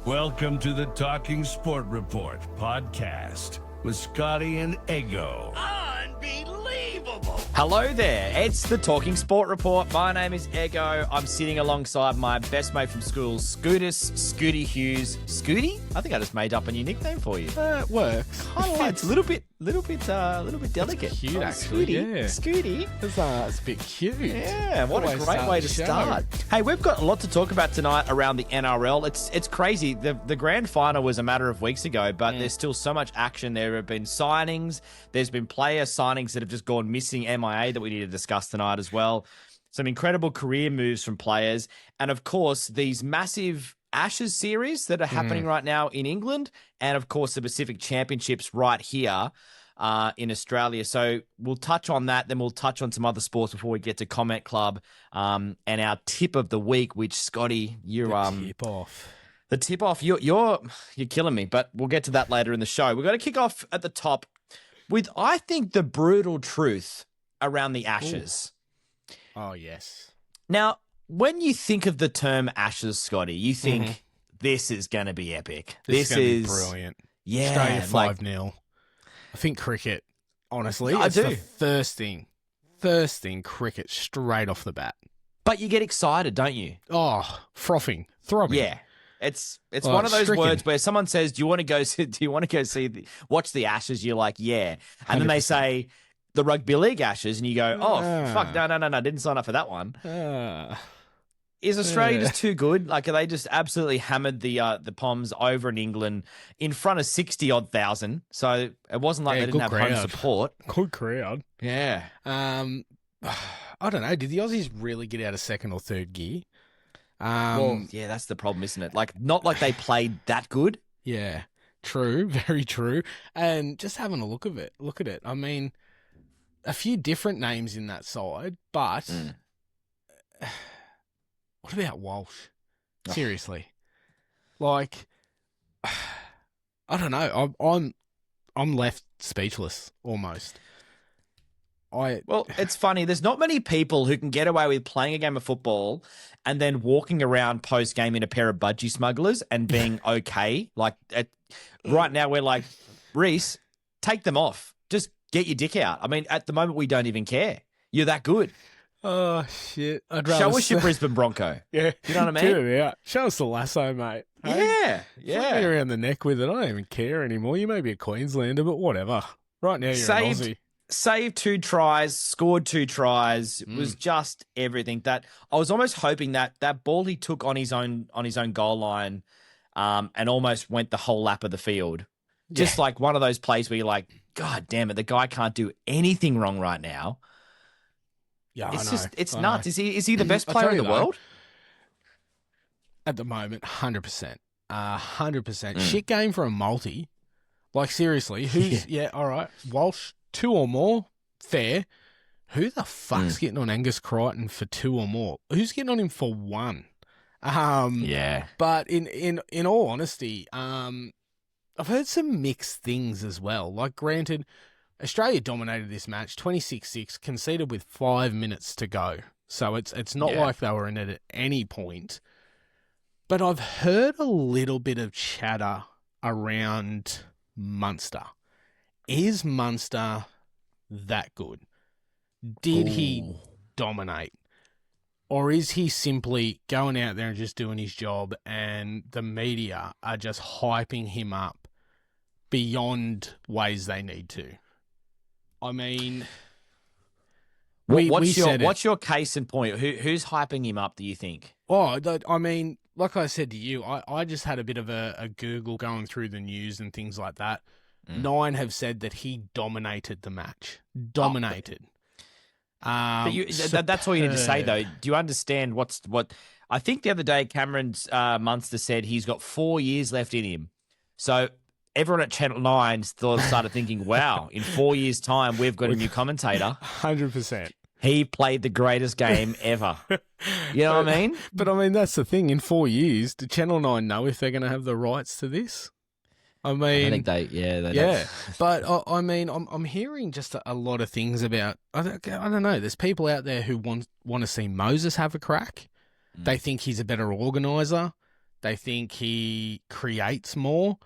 Welcome to the Talking Sport Report podcast with Scotty and Eggo. Unbelievable! Hello there, it's the Talking Sport Report. My name is Eggo. I'm sitting alongside my best mate from school, Scooty Hughes. Scooty? I think I just made up a new nickname for you. It works. It's a little bit delicate. It's cute, actually. Scooty. It's a bit cute. Yeah, what a Always great way to the show. start. Hey, we've got a lot to talk about tonight around the NRL. It's crazy. The grand final was a matter of weeks ago, but there's still so much action. There have been signings. There's been player signings that have just gone missing, MIA, that we need to discuss tonight as well. Some incredible career moves from players. And, of course, these massive Ashes series that are happening right now in England, and, of course, the Pacific Championships right here in Australia. So we'll touch on that. Then we'll touch on some other sports before we get to Comment Club and our tip of the week, which, Scotty, you're the tip off. You're killing me, but we'll get to that later in the show. We're going to kick off at the top with, I think, the brutal truth around the Ashes. Ooh. Oh, yes. Now, when you think of the term Ashes, Scotty, you think this is going to be epic. This is brilliant. Yeah. Australia 5-0. I think cricket, honestly, I it's do. the first thing, cricket straight off the bat. But you get excited, don't you? Oh, frothing, throbbing. Yeah. It's one of those stricken. words where someone says, "Do you want to go watch the Ashes?" You're like, "Yeah," and then they 100%. say the Rugby League Ashes, and you go, "Oh fuck, no, didn't sign up for that one." Is Australia just too good? Like, are they just absolutely hammered the Poms over in England in front of 60,000? So it wasn't like they didn't have home support. Good crowd. Yeah. I don't know. Did the Aussies really get out of second or third gear? Well, yeah, that's the problem, isn't it? Like, not like they played that good. Yeah, true, very true. And just having a look at it. I mean, a few different names in that side, but what about Walsh? Seriously, like, I don't know. I'm left speechless almost. Well, it's funny. There's not many people who can get away with playing a game of football and then walking around post-game in a pair of budgie smugglers and being okay. Like, right now we're like, Reece, take them off. Just get your dick out. I mean, at the moment, we don't even care. You're that good. Oh, shit. Show us your Brisbane Bronco. Yeah. You know what I mean? Get it out. Show us the lasso, mate. Yeah. Fly me around the neck with it. I don't even care anymore. You may be a Queenslander, but whatever. Right now, you're an Aussie. Saved 2 tries, scored 2 tries. It was just everything. That I was almost hoping that ball he took on his own goal line, and almost went the whole lap of the field. Just like one of those plays where you're like, God damn it, the guy can't do anything wrong right now. Yeah, it's nuts. Is he the best player in the world? At the moment, 100%. 100%. Shit game for a multi. Like, seriously, who's all right. Walsh, 2 or more, fair. Who the fuck's getting on Angus Crichton for 2 or more? Who's getting on him for 1? But in all honesty, I've heard some mixed things as well. Like, granted, Australia dominated this match, 26-6, conceded with 5 minutes to go. So it's not like they were in it at any point. But I've heard a little bit of chatter around Munster. Is Munster that good? Did he dominate? Or is he simply going out there and just doing his job and the media are just hyping him up beyond ways they need to? I mean, what's your case in point? Who's hyping him up, do you think? Oh, I mean, like I said to you, I just had a bit of a Google going through the news and things like that. 9 have said that he dominated the match. Dominated. But that's all you need to say, though. Do you understand what? I think the other day, Cameron's Munster said he's got 4 years left in him. So everyone at Channel 9 started thinking, wow, in 4 years' time, we've got a new commentator. 100%. He played the greatest game ever. You know what I mean? But, I mean, that's the thing. In 4 years, do Channel 9 know if they're going to have the rights to this? I mean, I think they yeah. But I mean, I'm hearing just a lot of things about. I don't know. There's people out there who want to see Moses have a crack. They think he's a better organizer. They think he creates more.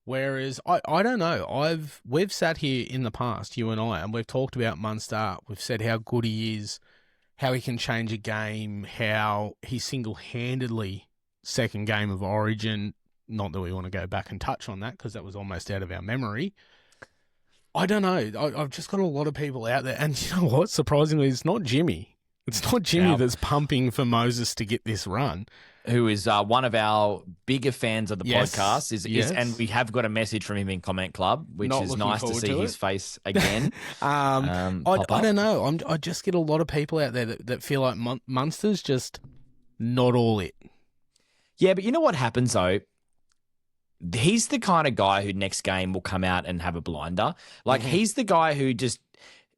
Whereas I don't know. We've sat here in the past, you and I, and we've talked about Munster. We've said how good he is, how he can change a game, how he single-handedly second game of Origin. Not that we want to go back and touch on that because that was almost out of our memory. I don't know. I've just got a lot of people out there, and you know what? Surprisingly, it's not Jimmy. It's not Jimmy that's pumping for Moses to get this run. Who is one of our bigger fans of the podcast, and we have got a message from him in Comment Club, which is nice to see his face again. I don't know. I just get a lot of people out there that feel like Munster's just not all it. Yeah, but you know what happens though? He's the kind of guy who next game will come out and have a blinder. Like he's the guy who just,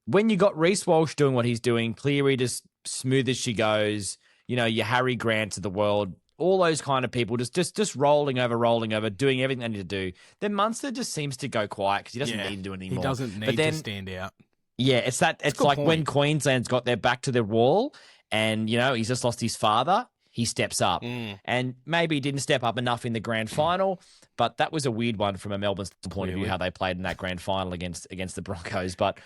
when you got Reece Walsh doing what he's doing, Cleary just smooth as she goes. You know, your Harry Grants of the world, all those kind of people just rolling over, doing everything they need to do. Then Munster just seems to go quiet because he doesn't need to do anything more. He doesn't need to stand out. Yeah, it's like when Queensland's got their back to the wall and, you know, he's just lost his father, he steps up. And maybe he didn't step up enough in the grand final, but that was a weird one from a Melbourne point of view, how they played in that grand final against the Broncos. But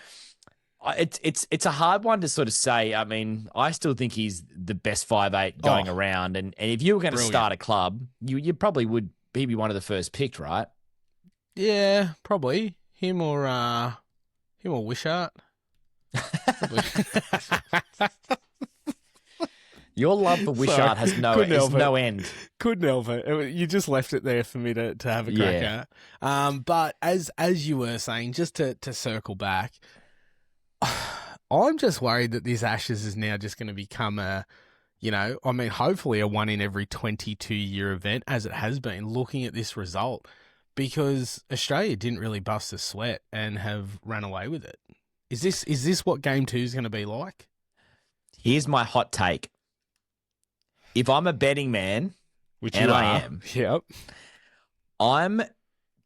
it's a hard one to sort of say. I mean, I still think he's the best 5'8" going around. And if you were going to start a club, you probably would be one of the first picked, right? Yeah, probably. Him or Wishart. Your love for Wishart has no end. Couldn't help it. You just left it there for me to have a crack at. But as you were saying, just to circle back, I'm just worried that this Ashes is now just going to become hopefully a 1 in every 22-year event, as it has been, looking at this result, because Australia didn't really bust a sweat and have run away with it. Is this what Game 2 is going to be like? Here's my hot take. If I'm a betting man, I am, I'm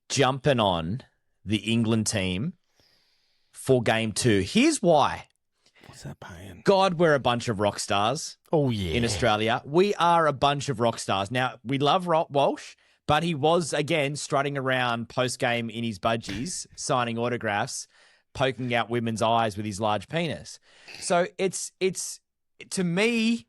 jumping on the England team for Game 2. Here's why. What's that paying? God, we're a bunch of rock stars. Oh, yeah. In Australia. We are a bunch of rock stars. Now, we love Walsh, but he was, again, strutting around post-game in his budgies, signing autographs, poking out women's eyes with his large penis. So it's to me,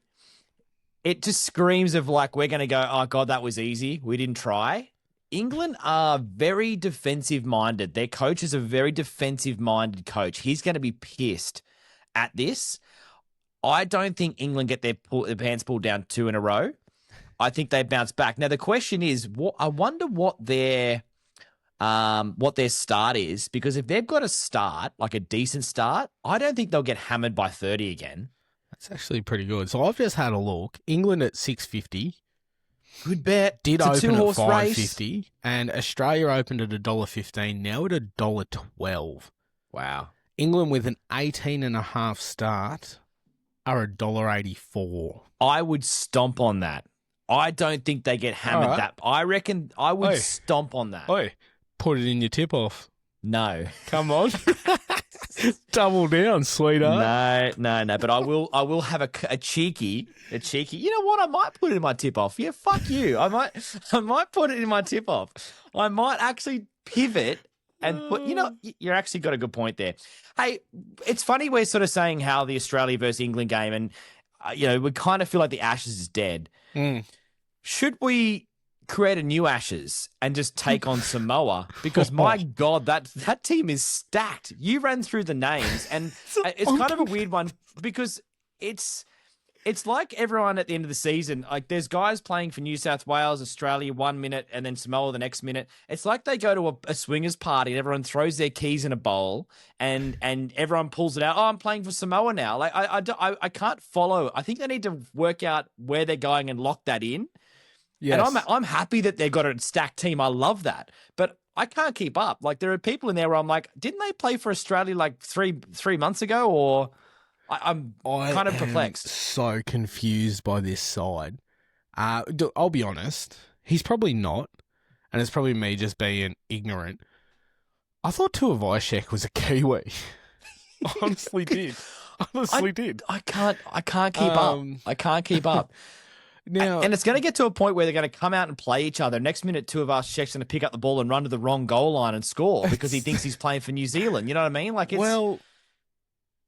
it just screams of like, we're going to go, oh, God, that was easy. We didn't try. England are very defensive-minded. Their coach is a very defensive-minded coach. He's going to be pissed at this. I don't think England get their pants pulled down 2 in a row. I think they bounce back. Now, the question is, I wonder what their start is, because if they've got a start, like a decent start, I don't think they'll get hammered by 30 again. That's actually pretty good. So I've just had a look. England at 6.50. Good bet. Did it's open a at 5.50, and Australia opened at $1.15. Now at $1.12. Wow. England with an 18.5 start are $1.84. I would stomp on that. I don't think they get hammered that. I reckon I would stomp on that. Oi, put it in your tip-off. No. Come on. Double down, sweetheart. No. But I will have a cheeky. You know what? I might put it in my tip-off. Yeah, fuck you. I might put it in my tip-off. I might actually pivot and put. You know, you're actually got a good point there. Hey, it's funny we're sort of saying how the Australia versus England game, and we kind of feel like the Ashes is dead. Should we create a new Ashes and just take on Samoa? Because my God, that team is stacked. You ran through the names, and it's kind of a weird one because it's like everyone at the end of the season, like there's guys playing for New South Wales, Australia 1 minute, and then Samoa the next minute. It's like they go to a swingers party and everyone throws their keys in a bowl and everyone pulls it out. Oh, I'm playing for Samoa now. Like I can't follow. I think they need to work out where they're going and lock that in. Yes. And I'm happy that they've got a stacked team. I love that. But I can't keep up. Like there are people in there where I'm like, didn't they play for Australia like three months ago? Or I'm kind of perplexed. So confused by this side. I'll be honest. He's probably not. And it's probably me just being ignorant. I thought Tuivasa-Sheck was a Kiwi. I honestly did. I can't keep up. I can't keep up. Now, And it's going to get to a point where they're going to come out and play each other. Next minute, two of us checks going to pick up the ball and run to the wrong goal line and score because he thinks he's playing for New Zealand. You know what I mean? Like, it's... Well,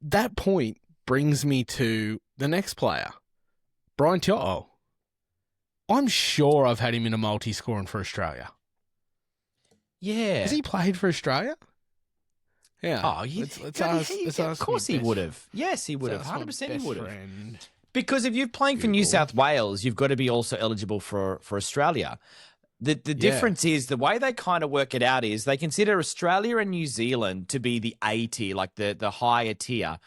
that point brings me to the next player, Brian To'o. I'm sure I've had him in a multi scoring for Australia. Yeah. Has he played for Australia? Yeah. Oh, of course he would have. Yes, he would have. That's my 100% he would have. friend. Because if you're playing for New South Wales, you've got to be also eligible for Australia. The difference is the way they kind of work it out is they consider Australia and New Zealand to be the A tier, like the higher tier.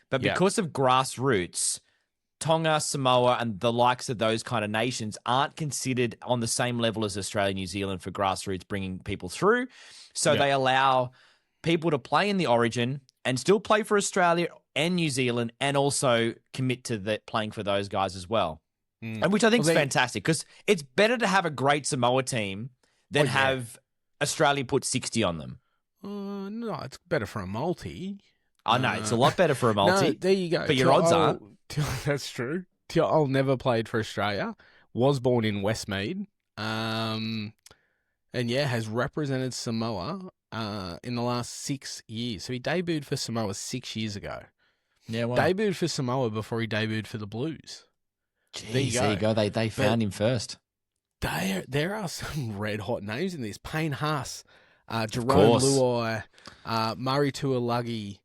But because of grassroots, Tonga, Samoa, and the likes of those kind of nations aren't considered on the same level as Australia and New Zealand for grassroots bringing people through. So they allow people to play in the Origin and still play for Australia and New Zealand and also commit to playing for those guys as well. And which I think is fantastic because it's better to have a great Samoa team than have Australia put 60 on them. No, it's better for a multi. I know, it's a lot better for a multi. No, there you go. But your odds aren't. That's true. I'll never played for Australia. Was born in Westmead. And has represented Samoa in the last 6 years. So he debuted for Samoa 6 years ago. Yeah, wow. Debuted for Samoa before he debuted for the Blues. Jeez, there you go. They found him first. There are some red hot names in this. Payne Haas, Jerome Luai, Murray Tuolagi,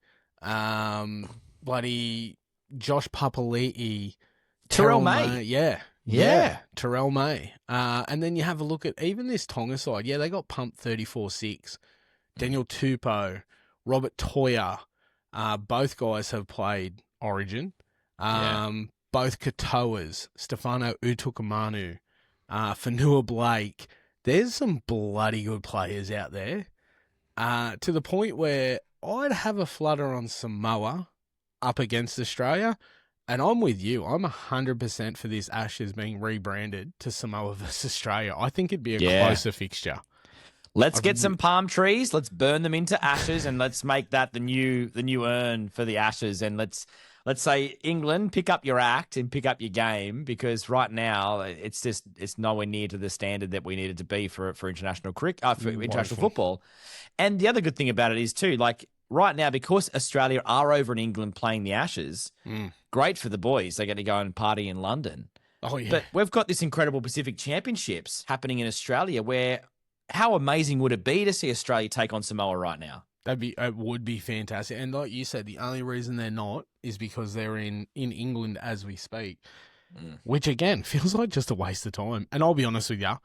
bloody Josh Papali'i, Terrell May. Yeah. Terrell May. And then you have a look at even this Tonga side. Yeah, they got pumped 34-6. Daniel Tupou, Robert Toya, both guys have played Origin. Both Katoas, Stefano Utukamanu, Fanua Blake. There's some bloody good players out there. To the point where I'd have a flutter on Samoa up against Australia. And I'm with you. I'm 100% for this Ashes being rebranded to Samoa versus Australia. I think it'd be a closer fixture. Let's get some palm trees. Let's burn them into ashes, and let's make that the new urn for the Ashes. And let's say England, pick up your act and pick up your game, because right now it's nowhere near to the standard that we needed to be for international international football. And the other good thing about it is too, like right now, because Australia are over in England playing the Ashes, great for the boys. They get to go and party in London. Oh yeah. But we've got this incredible Pacific Championships happening in Australia, where how amazing would it be to see Australia take on Samoa right now? It would be fantastic. And like you said, the only reason they're not is because they're in England as we speak, which again feels like just a waste of time. And I'll be honest with you,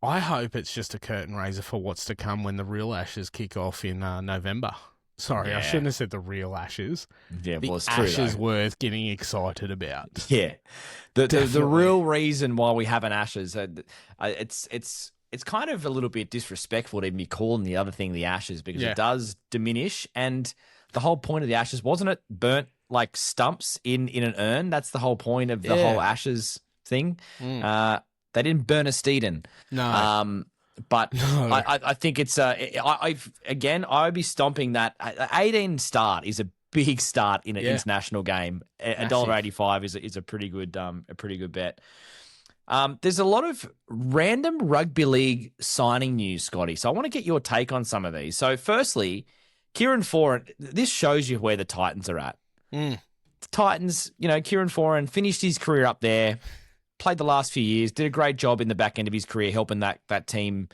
I hope it's just a curtain raiser for what's to come when the real Ashes kick off in November. Sorry, I shouldn't have said the real Ashes. Yeah, well, it's true. Ashes worth getting excited about. Yeah, the real reason why we have an Ashes, it's kind of a little bit disrespectful to be calling the other thing the Ashes, because it does diminish. And the whole point of the Ashes, wasn't it burnt like stumps in an urn? That's the whole point of the whole Ashes thing. They didn't burn a Steeden. No. But no. I think it's I'd be stomping that. 18 start is a big start in an international game. $1.85 is a pretty good bet. There's a lot of random rugby league signing news, Scotty. So I want to get your take on some of these. So firstly, Kieran Foran, this shows you where the Titans are at. Titans, Kieran Foran finished his career up there, played the last few years, did a great job in the back end of his career helping that team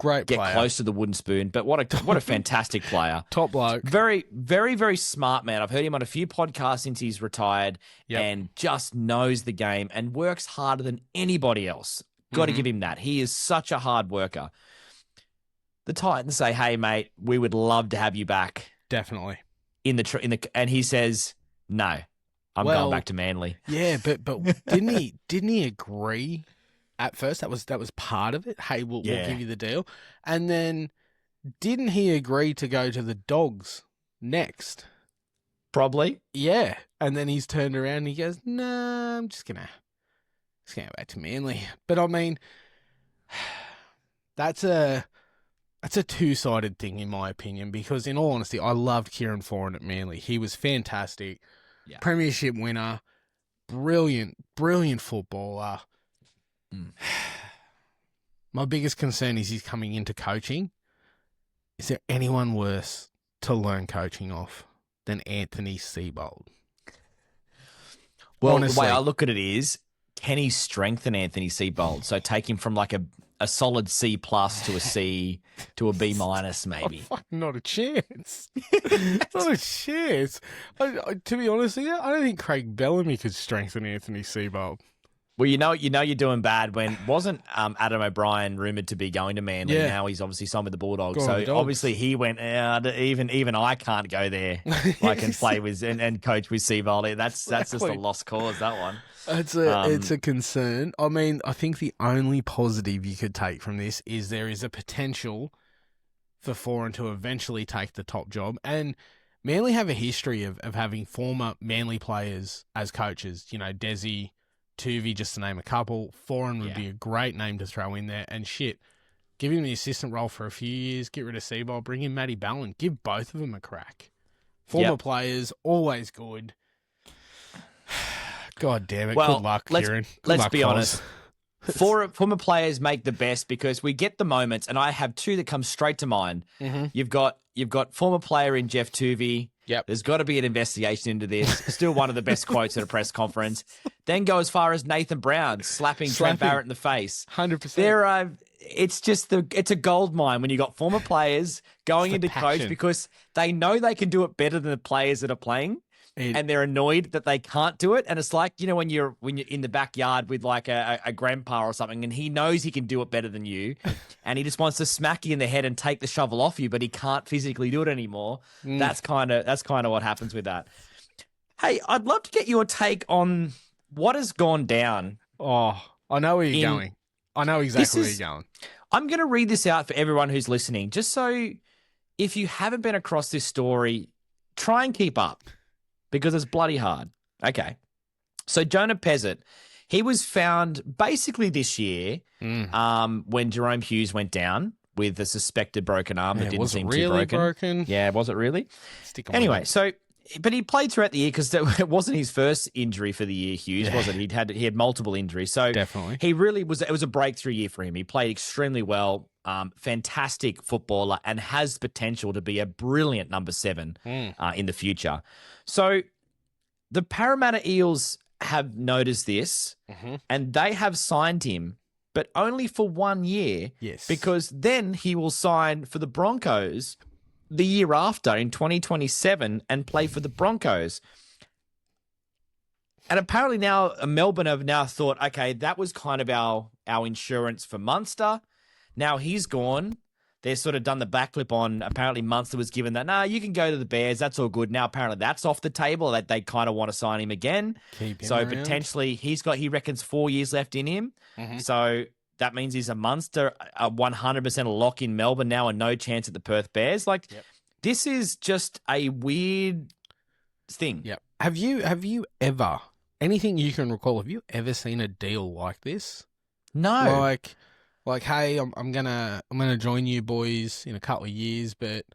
get close to the wooden spoon. But what a fantastic player. Top bloke. Very, very, very smart man. I've heard him on a few podcasts since he's retired and just knows the game and works harder than anybody else. Got to give him that. He is such a hard worker. The Titans say, "Hey, mate, we would love to have you back." Definitely. And he says, "No, I'm going back to Manly." Yeah, but didn't he agree at first? That was part of it. Hey, we'll give you the deal. And then didn't he agree to go to the Dogs next? Probably. Yeah. And then he's turned around and he goes, "Nah, I'm just gonna go back to Manly." But I mean, that's a two-sided thing in my opinion, because in all honesty, I loved Kieran Foran at Manly. He was fantastic. Yeah. Premiership winner, brilliant footballer, My biggest concern is he's coming into coaching. Is there anyone worse to learn coaching off than Anthony Seibold? Well, Honestly. the way I look at it is, can he strengthen Anthony Seibold? So take him from like a solid C plus to a C to a B minus, maybe. Oh, not a chance. Not a chance. To be honest with you, I don't think Craig Bellamy could strengthen Anthony Seibold. Well, you know you're doing bad when wasn't Adam O'Brien rumoured to be going to Manly? Yeah. Now he's obviously signed with the Bulldogs. Go on, So the Dogs. obviously he went, even I can't go there. I can play with and coach with Seibold. That's just a Exactly. lost cause, that one. It's a concern. I mean, I think the only positive you could take from this is there is a potential for Foran to eventually take the top job. And Manly have a history of having former Manly players as coaches. You know, Desi, Tuvey, just to name a couple. Foran would be a great name to throw in there. And shit, give him the assistant role for a few years, get rid of Seibold, bring in Matty Ballin, give both of them a crack. Former players, always good. God damn it. Well, good luck, let's- Kieran. Good let's luck, be Foz. honest. Former players make the best because we get the moments, and I have two that come straight to mind. Mm-hmm. You've got former player in Jeff Tuvey. Yep. There's got to be an investigation into this. Still one of the best quotes at a press conference. Then go as far as Nathan Brown slapping Trent Barrett in the face. 100%. There are. It's just it's a gold mine when you got former players going into passion. coach because they know they can do it better than the players that are playing. And they're annoyed that they can't do it. And it's like, you know, when you're in the backyard with like a grandpa or something and he knows he can do it better than you and he just wants to smack you in the head and take the shovel off you, but he can't physically do it anymore. That's kind of what happens with that. Hey, I'd love to get your take on what has gone down. Oh, I know where you're going. I know exactly where you're going. I'm going to read this out for everyone who's listening, just so if you haven't been across this story, try and keep up. Because it's bloody hard. Okay. So Jonah Pezzet, he was found basically this year when Jerome Hughes went down with a suspected broken arm that didn't seem really too broken. Yeah, was it really? Anyway, but he played throughout the year because it wasn't his first injury for the year, Hughes, was it? He had multiple injuries. So definitely. He really was, it was a breakthrough year for him. He played extremely well, fantastic footballer, and has potential to be a brilliant number 7 in the future. So the Parramatta Eels have noticed this and they have signed him, but only for 1 year. Yes. Because then he will sign for the Broncos the year after in 2027 and play for the Broncos. And apparently now Melbourne have now thought, okay, that was kind of our insurance for Munster. Now he's gone. They've sort of done the backflip on, apparently Munster was given that, you can go to the Bears, that's all good. Now apparently that's off the table, that they kind of want to sign him again. Keep him so around. Potentially he reckons 4 years left in him. So that means he's a Munster, a 100% lock in Melbourne now and no chance at the Perth Bears. This is just a weird thing. Yep. Have you ever, anything you can recall, have you ever seen a deal like this? No. Like, hey, I'm gonna join you boys in a couple of years, but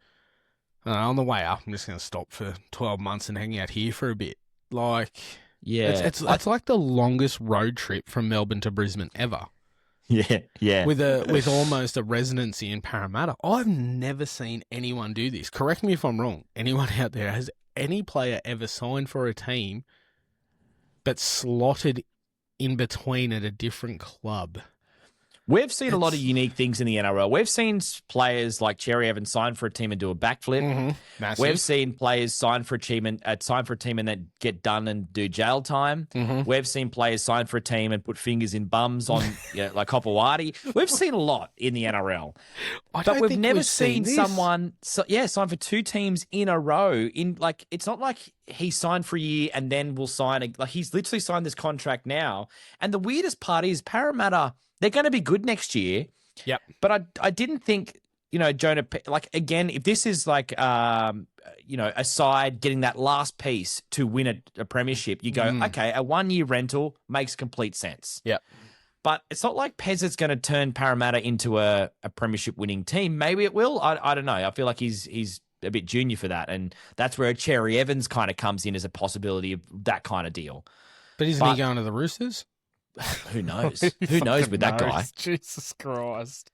on the way up, I'm just gonna stop for 12 months and hang out here for a bit. It's like the longest road trip from Melbourne to Brisbane ever. Yeah. With almost a residency in Parramatta. I've never seen anyone do this. Correct me if I'm wrong. Anyone out there, has any player ever signed for a team but slotted in between at a different club? We've seen a lot of unique things in the NRL. We've seen players like Cherry-Evans sign for a team and do a backflip. Massive. We've seen players sign for a team and then get done and do jail time. We've seen players sign for a team and put fingers in bums on like Hopewadi. We've seen a lot in the NRL. But we've never seen someone sign for 2 teams in a row. It's not like he signed for a year and then will sign he's literally signed this contract now. And the weirdest part is Parramatta, they're going to be good next year. Yep. But I didn't think, Jonah, again, if this is a side getting that last piece to win a premiership, you go, okay, a 1 year rental makes complete sense. Yep. But it's not like Pezzet's going to turn Parramatta into a premiership winning team. Maybe it will. I don't know. I feel like he's a bit junior for that. And that's where Cherry-Evans kind of comes in as a possibility of that kind of deal. But isn't he going to the Roosters? Who knows? Who knows with that guy? Jesus Christ.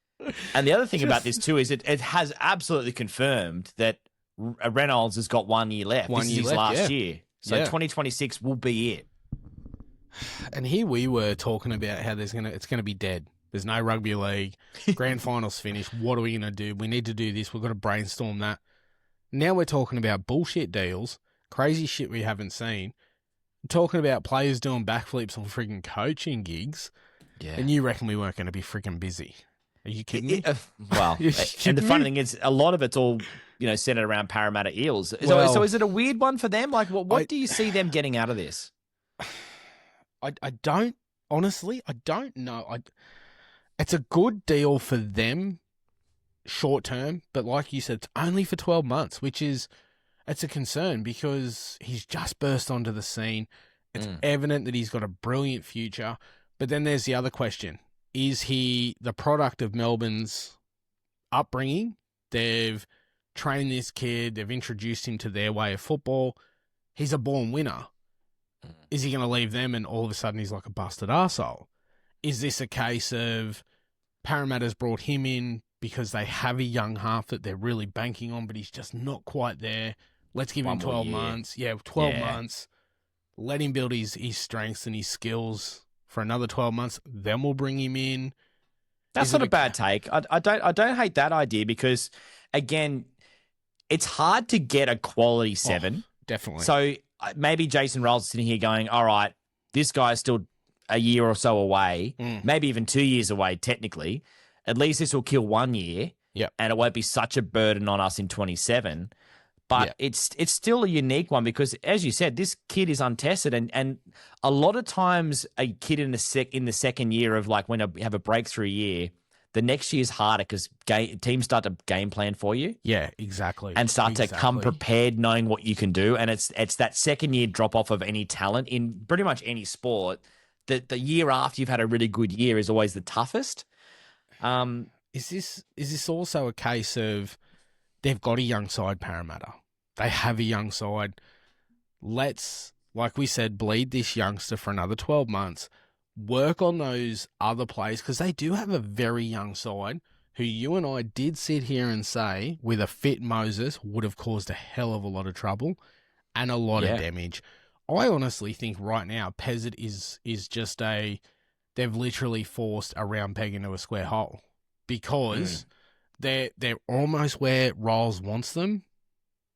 And the other thing about this too is it has absolutely confirmed that Reynolds has got 1 year left. This is his last year. So 2026 will be it. And here we were talking about how it's gonna be dead. There's no rugby league. Grand finals finished. What are we gonna do? We need to do this. We've got to brainstorm that. Now we're talking about bullshit deals, crazy shit we haven't seen. We're talking about players doing backflips on freaking coaching gigs. Yeah. And you reckon we weren't going to be freaking busy? Are you kidding me? Well, and the funny thing is, a lot of it's all centered around Parramatta Eels. So is it a weird one for them? Like, what do you see them getting out of this? I don't honestly. I don't know. It's a good deal for them, short term, but like you said, it's only for 12 months, which is it's a concern because he's just burst onto the scene. It's evident that he's got a brilliant future, but then there's the other question. Is he the product of Melbourne's upbringing? They've trained this kid. They've introduced him to their way of football. He's a born winner. Is he going to leave them and all of a sudden he's like a busted arsehole? Is this a case of Parramatta's brought him in because they have a young half that they're really banking on, but he's just not quite there? Let's give him 12 months. Yeah, 12 months. Let him build his strengths and his skills for another 12 months. Then we'll bring him in. That's not a bad take. I don't hate that idea because, again, it's hard to get a quality 7. Definitely. So maybe Jason Reynolds is sitting here going, all right, this guy's still a year or so away, maybe even 2 years away technically. At least this will kill 1 year, and it won't be such a burden on us in 27. But it's still a unique one because, as you said, this kid is untested, and a lot of times a kid in the second year of like when you have a breakthrough year, the next year is harder because teams start to game plan for you. Yeah, exactly. And start to come prepared knowing what you can do. And it's that second year drop off of any talent in pretty much any sport. The year after you've had a really good year is always the toughest. Is this also a case of they've got a young side, Parramatta? They have a young side. Let's, like we said, bleed this youngster for another 12 months. Work on those other players because they do have a very young side who you and I did sit here and say with a fit Moses would have caused a hell of a lot of trouble and a lot of damage. I honestly think right now Pezzet is just they've literally forced a round peg into a square hole because they're almost where Riles wants them.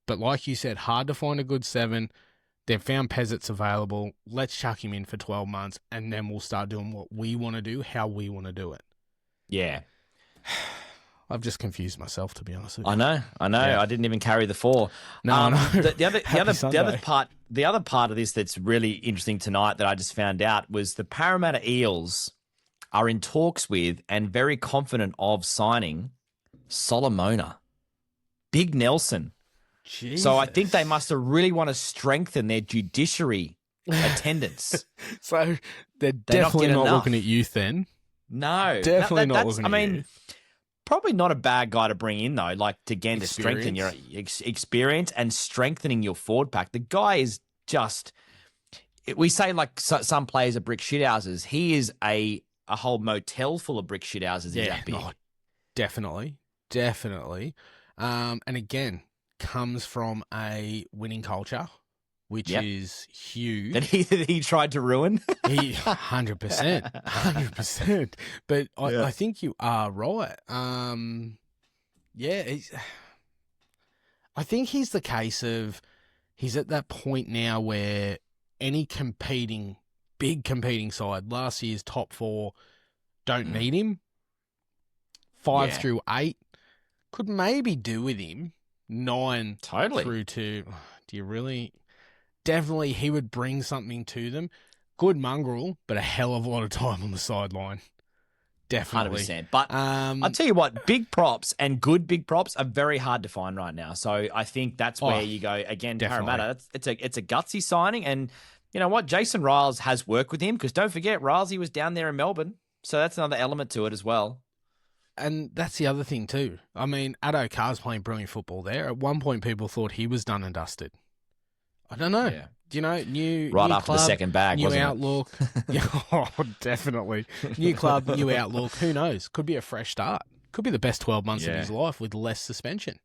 But like you said, hard to find a good 7. They've found Pezzet's available. Let's chuck him in for 12 months, and then we'll start doing what we want to do, how we want to do it. Yeah. I've just confused myself, to be honest with you. I know. Yeah. I didn't even carry the 4. No. The other part of this that's really interesting tonight that I just found out was the Parramatta Eels are in talks with and very confident of signing Solomona. Big Nelson. Jesus. So I think they must have really want to strengthen their judiciary attendance. So they're definitely not looking at youth then. No. Definitely not looking at youth. Probably not a bad guy to bring in, though, like, again, to strengthen your experience and strengthening your forward pack. The guy is just, we say like some players are brick shithouses. He is a whole motel full of brick shithouses. Yeah, definitely. And again, comes from a winning culture, which is huge. That he tried to ruin. 100%. But I think you are right. I think he's the case of he's at that point now where any big competing side, last year's top 4, don't need him. 5 through 8 could maybe do with him. 9 through to, do you really? Definitely he would bring something to them. Good mongrel, but a hell of a lot of time on the sideline. Definitely. 100%. But I'll tell you what, big props and good big props are very hard to find right now. So I think that's where you go, again, definitely. Parramatta. It's a gutsy signing. And you know what? Jason Riles has worked with him because don't forget, Rilesy was down there in Melbourne. So that's another element to it as well. And that's the other thing too. I mean, Addo Carr's playing brilliant football there. At one point, people thought he was done and dusted. I don't know. Yeah. Do you know, new Right new after club, the second bag, new wasn't it? outlook. Yeah, oh, definitely. New club, new outlook. Who knows? Could be a fresh start. Could be the best 12 months of Yeah. his life with less suspension.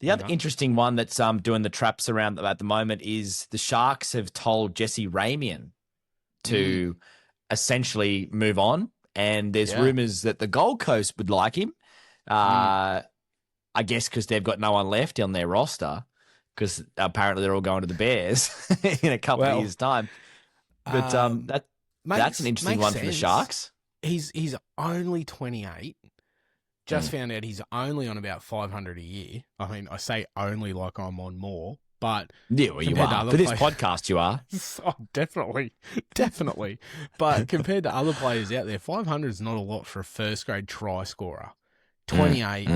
The other interesting one that's doing the traps around at the moment is the Sharks have told Jesse Ramien to essentially move on, and there's rumours that the Gold Coast would like him. I guess because they've got no one left on their roster, because apparently they're all going to the Bears in a couple of years' time. But that's an interesting one for the Sharks. He's only 28. Just found out he's only on about 500 a year. I mean, I say only like I'm on more, but yeah, well, you are. For this podcast, you are. Oh, definitely. But compared to other players out there, 500 is not a lot for a first grade try scorer. 28.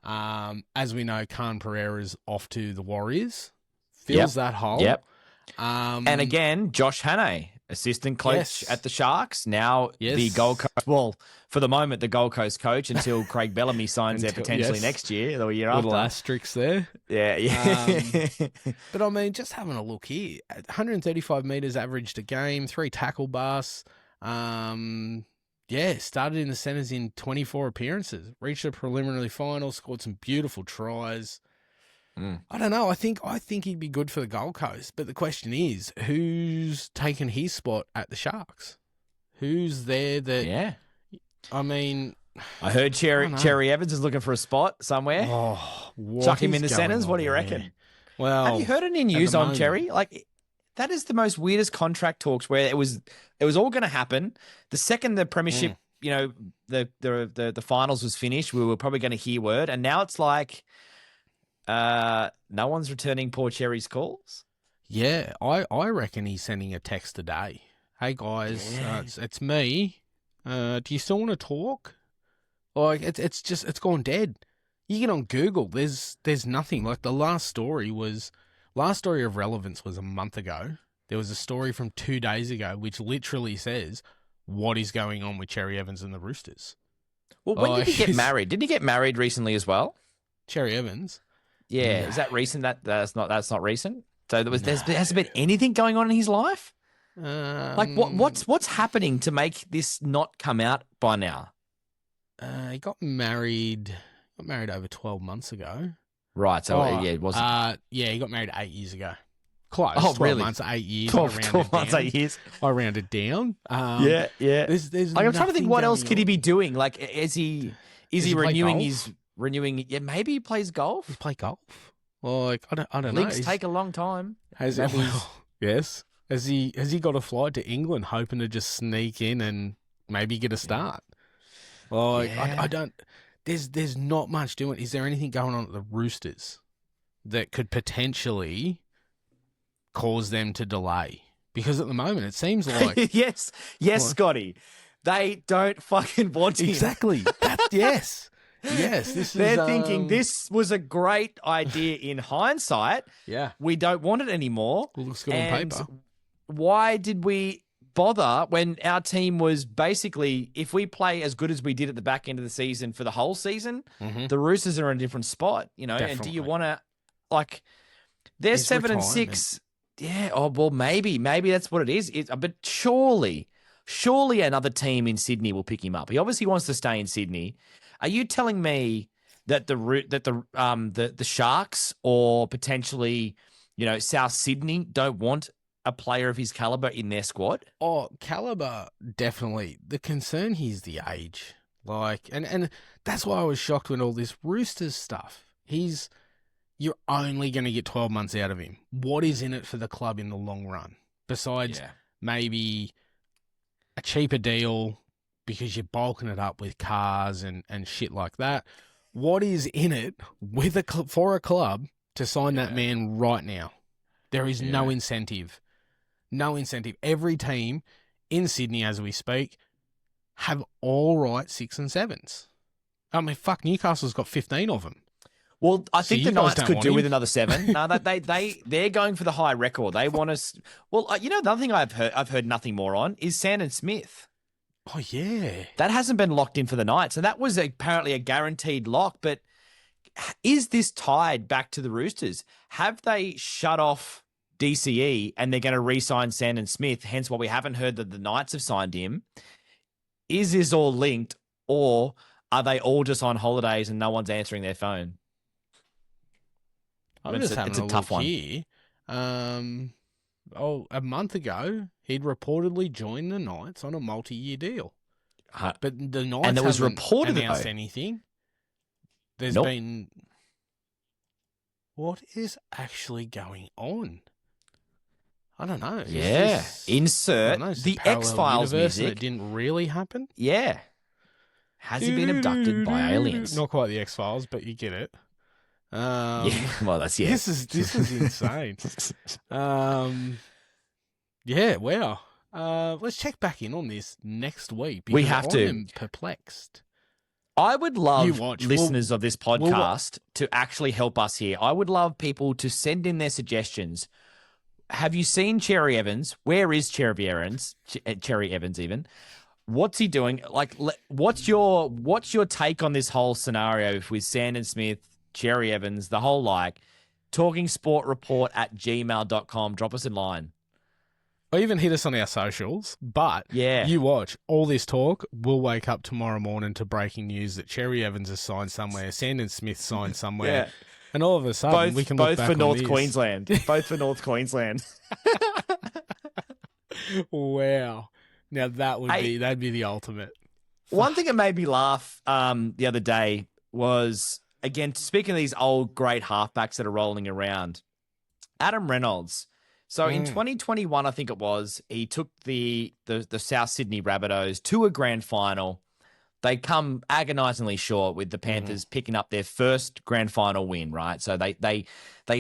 As we know, Khan Pereira's off to the Warriors. Fills that hole. Yep. And again, Josh Hannay, assistant coach at the Sharks. Now the Gold Coast. Well, for the moment, the Gold Coast coach until Craig Bellamy signs there potentially next year or year Little after. asterisks there. Yeah. But I mean, just having a look here, 135 metres averaged a game, 3 tackle busts. Started in the centres in 24 appearances, reached a preliminary final, scored some beautiful tries. I don't know. I think he'd be good for the Gold Coast, but the question is, who's taken his spot at the Sharks? Who's there that? Yeah. I mean, I heard Cherry-Evans is looking for a spot somewhere. Oh, chuck him in the centres. What do you reckon? Well, have you heard any news on Cherry? Like, that is the most weirdest contract talks where it was all going to happen. The second the premiership, the finals was finished, we were probably going to hear word, and now it's like. No one's returning poor Cherry's calls. Yeah, I reckon he's sending a text today. Hey guys, it's me. Do you still want to talk? Like it's gone dead. You get on Google, there's nothing. Like the last story of relevance was a month ago. There was a story from 2 days ago which literally says what is going on with Cherry-Evans and the Roosters. Well, when did he get married? Did he get married recently as well? Cherry-Evans. Yeah, is that recent? That's not recent. So there hasn't been anything going on in his life. Like what's happening to make this not come out by now? He got married over 12 months ago. Right. So it wasn't. He got married 8 years ago. Close. Oh, 12 really? months, 8 years. 12 months, 8 years. I rounded down. Yeah. There's I'm trying to think what else could he on. be doing? Like, is he renewing his? Yeah, maybe he plays golf. He play golf. Like I don't know. Links take a long time. Yes. Has he got a flight to England hoping to just sneak in and maybe get a start? Like I don't. There's not much doing. Is there anything going on at the Roosters that could potentially cause them to delay? Because at the moment it seems like yes, Scotty, they don't fucking want him. Exactly. Yes. They're thinking this was a great idea in hindsight. Yeah. We don't want it anymore. It looks good on paper. Why did we bother when our team was basically, if we play as good as we did at the back end of the season for the whole season, the Roosters are in a different spot, Definitely. And do you want to, like, they're 7-6. Yeah. Oh, well, maybe that's what it is. But surely another team in Sydney will pick him up. He obviously wants to stay in Sydney. Are you telling me that the Sharks or potentially, South Sydney don't want a player of his caliber in their squad? Oh, caliber, definitely. The concern here is the age. Like, and that's why I was shocked when all this Roosters stuff. You're only going to get 12 months out of him. What is in it for the club in the long run? Besides maybe a cheaper deal, because you're bulking it up with cars and shit like that. What is in it for a club to sign that man right now? There is no incentive. No incentive. Every team in Sydney, as we speak, have all right 6 and 7s. I mean, fuck, Newcastle's got 15 of them. Well, I think the Knights could do with another 7. No, they're going for the high record. They want us. Well, another thing I've heard nothing more on is Sandon Smith. Oh, yeah. That hasn't been locked in for the Knights, and that was apparently a guaranteed lock. But is this tied back to the Roosters? Have they shut off DCE and they're going to re-sign Sandon Smith, hence why we haven't heard that the Knights have signed him. Is this all linked, or are they all just on holidays and no one's answering their phone? I'm just having a tough look one. here. A month ago, he'd reportedly joined the Knights on a multi-year deal. But the Knights and there was haven't reported announced anything. There's Nope. been... What is actually going on? I don't know. Yeah. Insert the X-Files music. That didn't really happen? Yeah. Has he been abducted by aliens? Not quite the X-Files, but you get it. Yeah. Well, that's, yeah. This is insane. Yeah, wow. Let's check back in on this next week. We have to. I'm perplexed. I would love watch. listeners of this podcast to actually help us here. I would love people to send in their suggestions. Have you seen Cherry-Evans? Where is Cherry-Evans? Cherry-Evans even. What's he doing? Like, what's your take on this whole scenario with Sandon Smith, Cherry-Evans, the whole talkingsportreport@gmail.com. Drop us in line. Or even hit us on our socials. But Yeah. you watch all this talk. We'll wake up tomorrow morning to breaking news that Cherry-Evans has signed somewhere, Sandon Smith signed somewhere. Yeah. And all of a sudden, we can look back for on North this. Queensland. Both for North Queensland. Wow. Now that'd be the ultimate. One thing that made me laugh the other day was, again, speaking of these old great halfbacks that are rolling around, Adam Reynolds. So in 2021, I think it was, he took the South Sydney Rabbitohs to a grand final. They come agonisingly short with the Panthers picking up their first grand final win, right? So they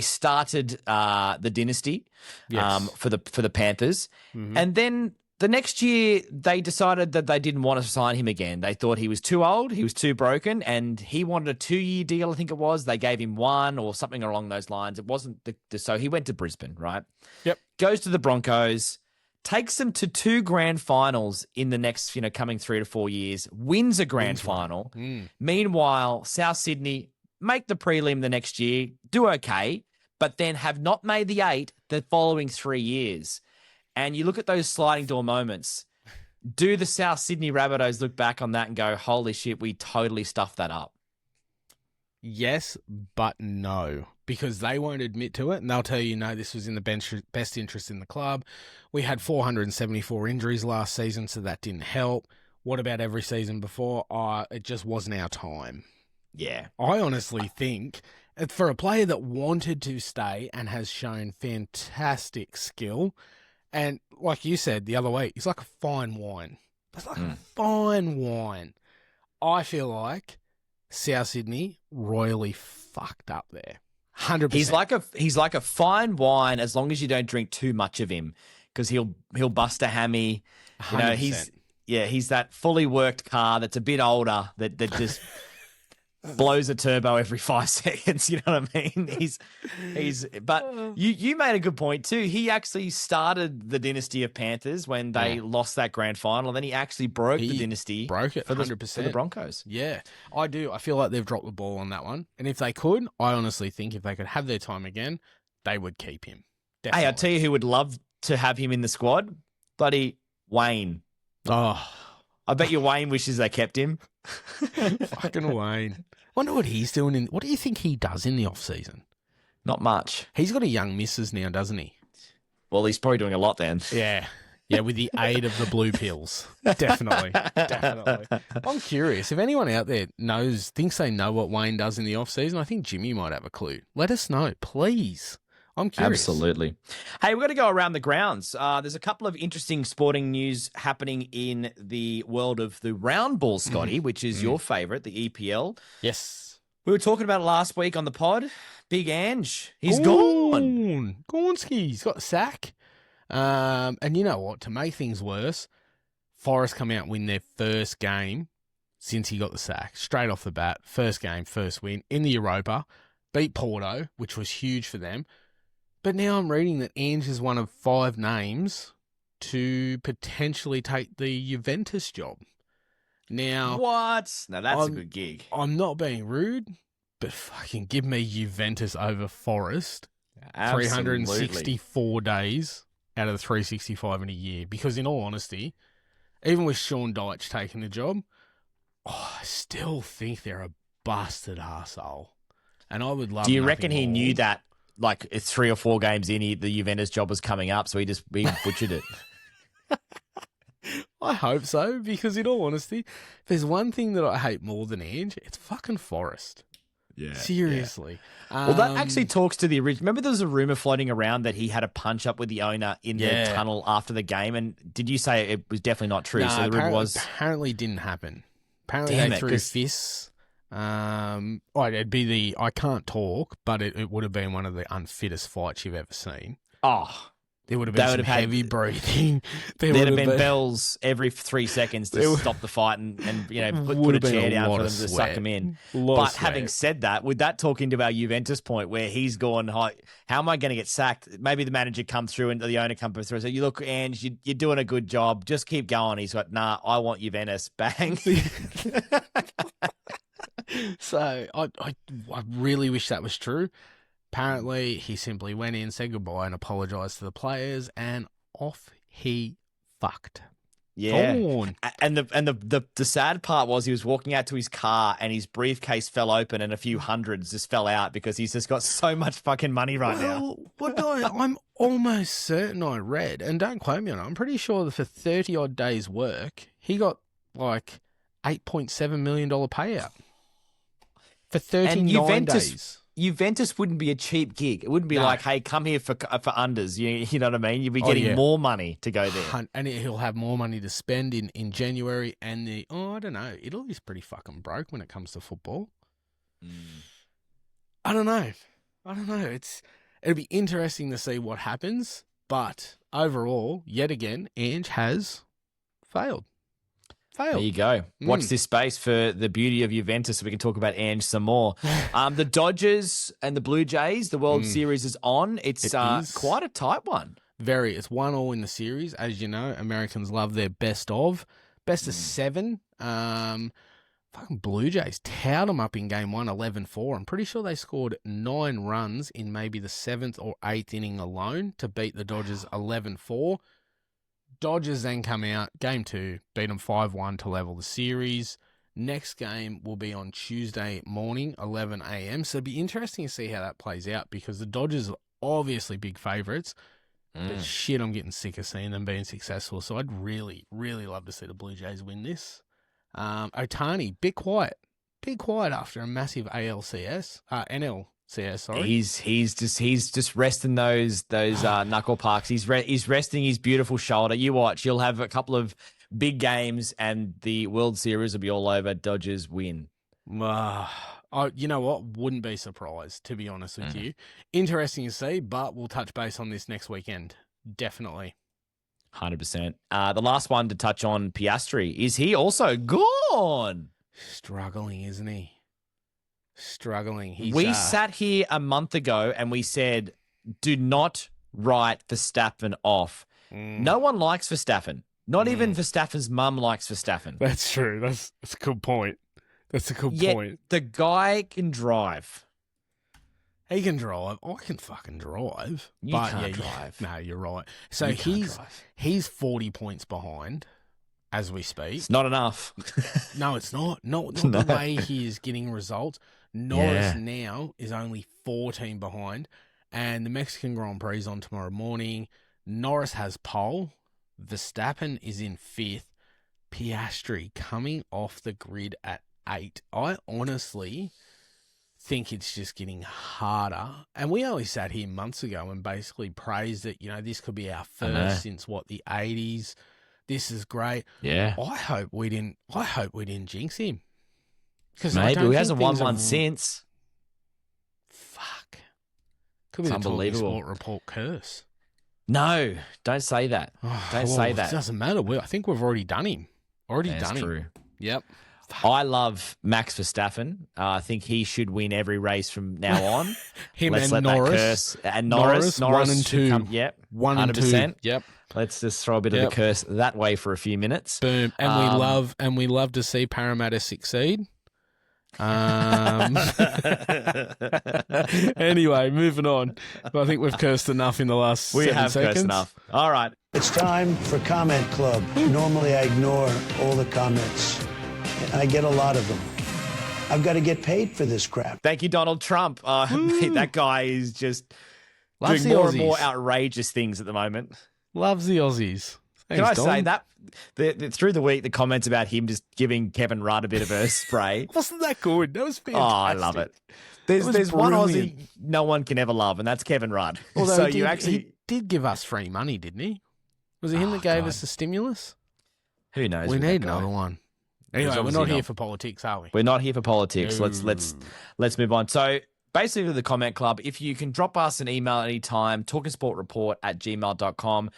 started the dynasty for the Panthers. And then the next year, they decided that they didn't want to sign him again. They thought he was too old, he was too broken, and he wanted a 2-year deal, I think it was. They gave him one or something along those lines. It wasn't so he went to Brisbane, right? Yep. Goes to the Broncos, takes them to 2 grand finals in the next, coming 3 to 4 years, wins a grand final. Meanwhile, South Sydney make the prelim the next year, do okay, but then have not made the 8 the following 3 years. And you look at those sliding door moments. Do the South Sydney Rabbitohs look back on that and go, holy shit, we totally stuffed that up? Yes, but no, because they won't admit to it, and they'll tell you, no, this was in the best interest in the club. We had 474 injuries last season, so that didn't help. What about every season before? It just wasn't our time. Yeah. I honestly think, for a player that wanted to stay and has shown fantastic skill, and like you said the other week, he's like a fine wine. It's like a fine wine. I feel like South Sydney royally fucked up there. 100%. He's like a fine wine as long as you don't drink too much of him, because he'll bust a hammy. 100%. He's that fully worked car that's a bit older that just blows a turbo every 5 seconds. You know what I mean? But you made a good point too. He actually started the dynasty of Panthers when they lost that grand final. Then he actually broke the dynasty. Broke it 100%. For the Broncos. Yeah, I do. I feel like they've dropped the ball on that one. And if they could, I honestly think if they could have their time again, they would keep him. Definitely. Hey, I'll tell you who would love to have him in the squad. Bloody Wayne. Oh, I bet you Wayne wishes they kept him. fucking Wayne. Wonder what he's doing. What do you think he does in the off-season? Not much. He's got a young missus now, doesn't he? Well, he's probably doing a lot then. Yeah. Yeah, with the aid of the blue pills. Definitely. Definitely. I'm curious. If anyone out there thinks they know what Wayne does in the off-season, I think Jimmy might have a clue. Let us know, please. I'm curious. Absolutely. Hey, we're going to go around the grounds. There's a couple of interesting sporting news happening in the world of the round ball, Scotty, which is your favourite, the EPL. Yes. We were talking about it last week on the pod. Big Ange. He's gone. Gornsky. He's got a sack. And you know what? To make things worse, Forest come out and win their first game since he got the sack. Straight off the bat. First game, first win in the Europa. Beat Porto, which was huge for them. But now I'm reading that Ange is one of 5 names to potentially take the Juventus job. Now, what? Now that's a good gig. I'm not being rude, but fucking give me Juventus over Forest Absolutely. 364 days out of the 365 in a year. Because in all honesty, even with Sean Dyche taking the job, I still think they're a busted arsehole. And I would love. Do you reckon he more. knew that, like 3 or 4 games in, the Juventus job was coming up, so he butchered it? I hope so, because in all honesty, if there's one thing that I hate more than Ange, it's fucking Forrest. Yeah. Seriously. Yeah. Well, that actually talks to the original. Remember there was a rumour floating around that he had a punch up with the owner in the tunnel after the game, and did you say it was definitely not true? No, so the rumour was... apparently it didn't happen. Apparently they threw fists. It'd be I can't talk, but it would have been one of the unfittest fights you've ever seen. Oh, there would have been some heavy breathing. There'd have been bells every 3 seconds to stop the fight and put a chair down for them to suck him in. But having said that, with that talking to our Juventus point where he's gone, how am I going to get sacked? Maybe the manager comes through and the owner comes through and says, you look, Ange, you're doing a good job. Just keep going. He's like, nah, I want Juventus. Bang. So I really wish that was true. Apparently, he simply went in, said goodbye, and apologised to the players, and off he fucked. Yeah, Gone. And the sad part was he was walking out to his car and his briefcase fell open and a few hundreds just fell out because he's just got so much fucking money now. I'm almost certain I read, and don't quote me on it, I'm pretty sure that for 30 odd days' work, he got like $8.7 million payout for 39 days. Juventus wouldn't be a cheap gig. It wouldn't be like, hey, come here for unders. You know what I mean? You'd be getting more money to go there. And he'll have more money to spend in January. And I don't know. Italy's pretty fucking broke when it comes to football. I don't know. It'll be interesting to see what happens. But overall, yet again, Ange has failed. There you go. Watch this space for the beauty of Juventus so we can talk about Ange some more. The Dodgers and the Blue Jays, the World Series is on. It's quite a tight one. Very. It's 1-1 in the series. As you know, Americans love their best of 7. Fucking Blue Jays towed them up in game 1, 11-4. I'm pretty sure they scored 9 runs in maybe the 7th or 8th inning alone to beat the Dodgers 11-4. Dodgers then come out, game 2, beat them 5-1 to level the series. Next game will be on Tuesday morning, 11 a.m. So it'll be interesting to see how that plays out because the Dodgers are obviously big favourites. But shit, I'm getting sick of seeing them being successful. So I'd really, really love to see the Blue Jays win this. Ohtani, bit quiet after a massive NLCS, sorry. He's just resting those knuckle pucks. He's resting his beautiful shoulder. You watch, you'll have a couple of big games, and the World Series will be all over. Dodgers win. You know what? Wouldn't be surprised, to be honest with you. Interesting to see, but we'll touch base on this next weekend. Definitely. 100%. The last one to touch on, Piastri. Is he also gone? Struggling, isn't he? Struggling. We sat here a month ago and we said, do not write Verstappen off. No one likes Verstappen. Not even Verstappen's mum likes Verstappen. That's true. That's a good point. Point. The guy can drive. He can drive. I can fucking drive. You can't drive. No, you're right. So he's 40 points behind as we speak. It's not enough. No, it's not. Not the way he is getting results. Norris now is only 14 behind, and the Mexican Grand Prix is on tomorrow morning. Norris has pole. Verstappen is in 5th. Piastri coming off the grid at 8. I honestly think it's just getting harder. And we only sat here months ago and basically praised that, this could be our first since the 80s. This is great. Yeah. I hope we didn't jinx him. Maybe he hasn't won one since. Fuck. Could be the unbelievable. Sport Report curse. No, don't say that. Don't say that. It doesn't matter. I think we've already done him. That's true. Yep. I love Max Verstappen. I think he should win every race from now on. Let's let Norris. That curse. And Norris 1 and 2. Yep. 1 and 2. Yep. Let's just throw a bit of the curse that way for a few minutes. Boom. And we love to see Parramatta succeed. Anyway, moving on. I think we've cursed enough in the last 7 seconds. Cursed enough. All right. It's time for Comment Club. Normally I ignore all the comments. I get a lot of them. I've got to get paid for this crap. Thank you, Donald Trump. Mate, that guy is just Loves doing the more and more Aussies. outrageous things at the moment. Loves the Aussies. Can I Thanks, say Don. that through the week, the comments about him just giving Kevin Rudd a bit of a spray. Wasn't that good? That was Oh, fantastic. I love it. was There's one brilliant. Aussie no one can ever love, and that's Kevin Rudd. Although so he did give us free money, didn't he? Was it him that gave us the stimulus? Who knows? We with that need guy? another one. Anyway, we're obviously not here not. for politics, are we? We're not here for politics. No. Let's move on. So basically the comment club, if you can drop us an email anytime, talkingsportreport@gmail.com.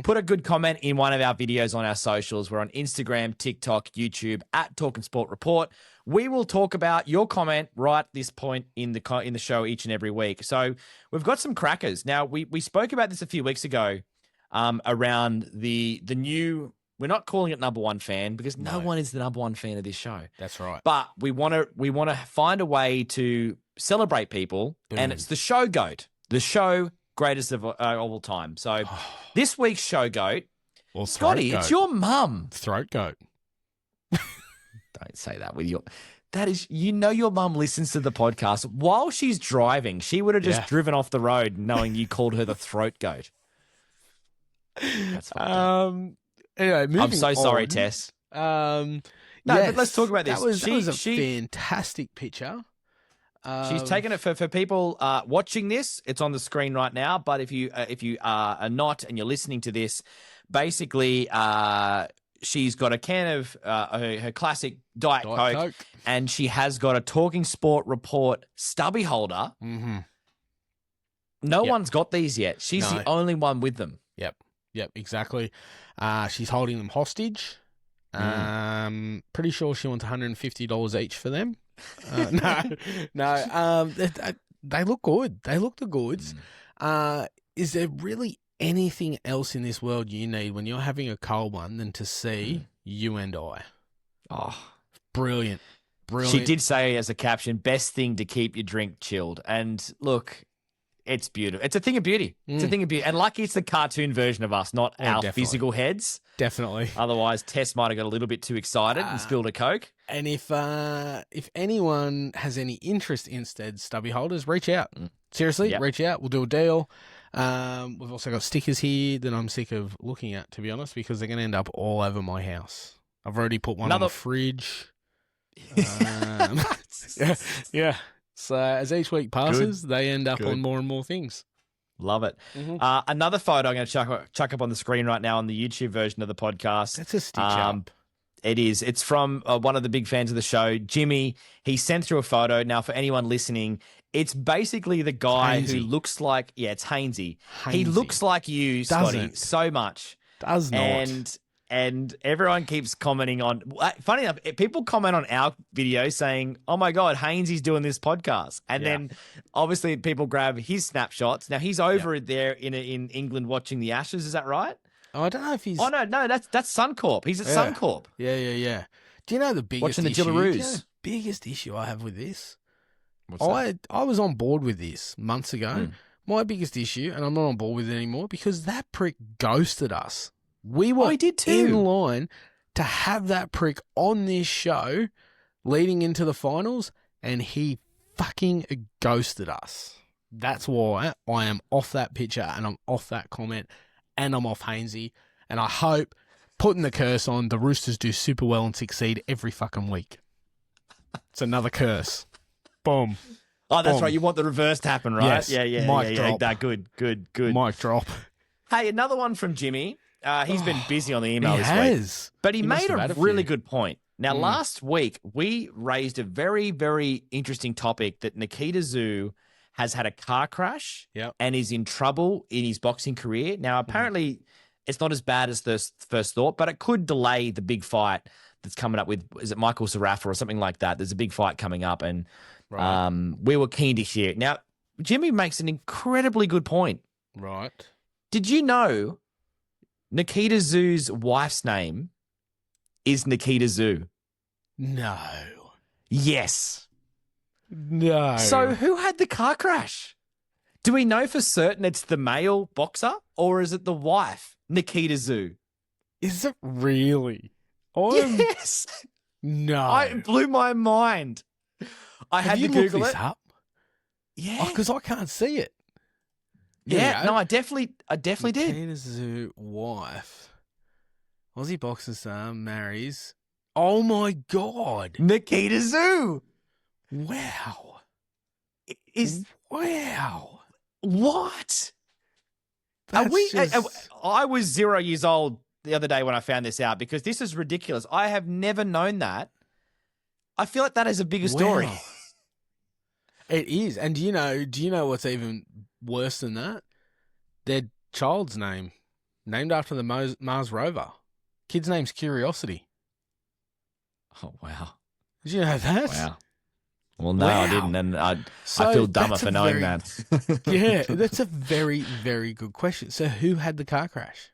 Put a good comment in one of our videos on our socials. We're on Instagram, TikTok, YouTube @talkingsportreport. We will talk about your comment right at this point in the show each and every week. So we've got some crackers. Now we spoke about this a few weeks ago around the new. We're not calling it number one fan because no one is the number one fan of this show. That's right. But we want to find a way to celebrate people, and it's the show goat, the show greatest of all time. So this week's show goat, Well, Scotty, it's your mum. throat goat. Don't say that with your. That is, your mum listens to the podcast while she's driving. She would have just driven off the road knowing you called her the throat goat. That's fucked. Anyway, moving I'm so sorry, on. Tess. No, but let's talk about this. That was a She- fantastic picture. She's taken it for people watching this. It's on the screen right now. But if you are not and you're listening to this, basically she's got a can of her classic Diet Coke, and she has got a Talking Sport Report stubby holder. Mm-hmm. No one's got these yet. She's the only one with them. Yep, exactly. She's holding them hostage. Pretty sure she wants $150 each for them. No. They look good. They look the goods. Is there really anything else in this world you need when you're having a cold one than to see you and I? Oh, Brilliant. she did say as a caption, "Best thing to keep your drink chilled." And look, it's beautiful. It's a thing of beauty. It's a thing of beauty. And lucky it's the cartoon version of us, not our definitely. physical heads. Definitely. Otherwise, Tess might have got a little bit too excited and spilled a Coke. And if anyone has any interest in said stubby holders, reach out. Seriously, reach out. We'll do a deal. We've also got stickers here that I'm sick of looking at, to be honest, because they're going to end up all over my house. I've already put one on the fridge. Yeah. So as each week passes, they end up on more and more things. Love it. Another photo I'm going to chuck up on the screen right now on the YouTube version of the podcast. That's a stitch up. It is. It's from one of the big fans of the show, Jimmy. He sent through a photo. Now, for anyone listening, it's basically the guy who looks like, it's Hainsey. He looks like you, Scotty, so much. Does not. And everyone keeps commenting on. Funny enough, people comment on our video saying, "Oh my God, Hainsey's doing this podcast," and then obviously people grab his snapshots. Now he's over there in England watching the Ashes. Is that right? Oh, I don't know if he's. Oh no, that's Suncorp. He's at Suncorp. Yeah. Do you know the biggest Watching the issue? Jillaroos. Do you know the biggest issue I have with this? What's that? I was on board with this months ago. My biggest issue, and I'm not on board with it anymore, because that prick ghosted us. We were he did too. in line to have that prick on this show leading into the finals, and he fucking ghosted us. That's why I am off that picture, and I'm off that comment, and I'm off Hainsey. And I hope, putting the curse on, the Roosters do super well and succeed every fucking week. It's another curse. Boom. Oh, that's Boom. right. You want the reverse to happen, right? Yes. Yeah. Mic drop. Nah, good. Mic drop. Hey, another one from Jimmy. He's been busy on the email He this has. week. But he must made have had a a really few. good point. Now, last week, we raised a very, very interesting topic that Nikita Zoo has had a car crash and is in trouble in his boxing career. Now, apparently, it's not as bad as the first thought, but it could delay the big fight that's coming up with, is it Michael Sarafa or something like that? There's a big fight coming up, and we were keen to hear it. Now, Jimmy makes an incredibly good point. Right. Did you know Nikita Zoo's wife's name is Nikita Zoo? No. Yes. No. So who had the car crash? Do we know for certain it's the male boxer or is it the wife, Nikita Zoo? Is it really? Yes. No. It blew my mind. I had Have you to looked Google this it. up? Yeah. Because I can't see it. There Yeah. we go. No, I definitely did. Nikita Zoo wife. Aussie boxing star marries. Oh my God. Nikita Zoo. Wow. Is Wow. what? That's just... I was 0 years old the other day when I found this out because this is ridiculous. I have never known that. I feel like that is a bigger story. Wow. It is. And do you know what's even worse than that? Their child's name, named after the Mars rover. Kid's name's Curiosity. Oh, wow. Did you know that? Wow. Well, no, Wow. I didn't. And I So feel dumber that's for a knowing very- that. Yeah, that's a very, very good question. So who had the car crash?